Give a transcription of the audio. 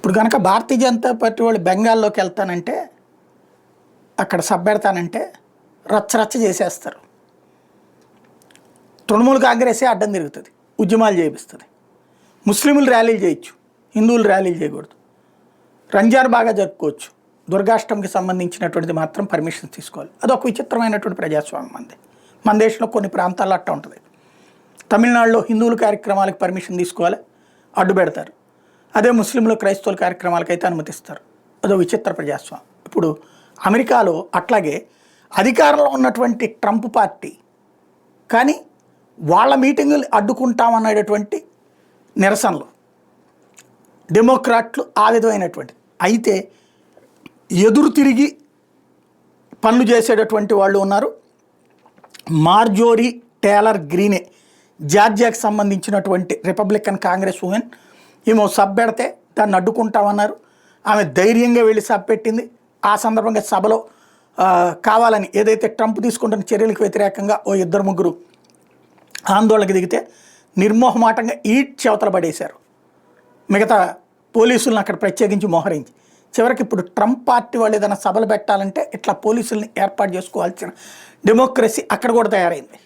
ఇప్పుడు కనుక భారతీయ జనతా పార్టీ వాళ్ళు బెంగాల్లోకి వెళ్తానంటే అక్కడ సబ్బెడతానంటే రచ్చరచ్చ చేసేస్తారు. తృణమూల్ కాంగ్రెసే అడ్డం తిరుగుతుంది, ఉద్యమాలు చేపిస్తుంది. ముస్లింలు ర్యాలీలు చేయొచ్చు, హిందువులు ర్యాలీలు చేయకూడదు. రంజాన్ బాగా జరుపుకోవచ్చు, దుర్గాష్టమికి సంబంధించినటువంటిది మాత్రం పర్మిషన్ తీసుకోవాలి. అదొక విచిత్రమైనటువంటి ప్రజాస్వామ్యం మంది. మన దేశంలో కొన్ని ప్రాంతాల్లో అట్ట ఉంటుంది. తమిళనాడులో హిందువుల కార్యక్రమాలకు పర్మిషన్ తీసుకోవాలి, అడ్డు పెడతారు. అదే ముస్లింలు క్రైస్తవుల కార్యక్రమాలకైతే అనుమతిస్తారు. అదో విచిత్ర ప్రజాస్వామ్యం. ఇప్పుడు అమెరికాలో అట్లాగే అధికారంలో ఉన్నటువంటి ట్రంప్ పార్టీ కానీ వాళ్ళ మీటింగులు అడ్డుకుంటామనేటటువంటి నిరసనలు డెమోక్రాట్లు ఆ విధమైనటువంటి అయితే ఎదురు తిరిగి పనులు చేసేటటువంటి వాళ్ళు ఉన్నారు. మార్జోరీ టేలర్ గ్రీనే జార్జియాకి సంబంధించినటువంటి రిపబ్లికన్ కాంగ్రెస్ ఉమెన్, ఏమో సబ్ పెడితే దాన్ని అడ్డుకుంటామన్నారు. ఆమె ధైర్యంగా వెళ్ళి సబ్ పెట్టింది. ఆ సందర్భంగా సభలో కావాలని ఏదైతే ట్రంప్ తీసుకుంటున్న చర్యలకు వ్యతిరేకంగా ఓ 2-3 ఆందోళనకు దిగితే నిర్మోహమాటంగా చెవతల పడేశారు. మిగతా పోలీసులను అక్కడ ప్రత్యేకించి మోహరించి చివరికి ఇప్పుడు ట్రంప్ పార్టీ వాళ్ళు ఏదైనా సభలు పెట్టాలంటే ఇట్లా పోలీసుల్ని ఏర్పాటు చేసుకోవాల్సిన డెమోక్రసీ అక్కడ కూడా తయారైంది.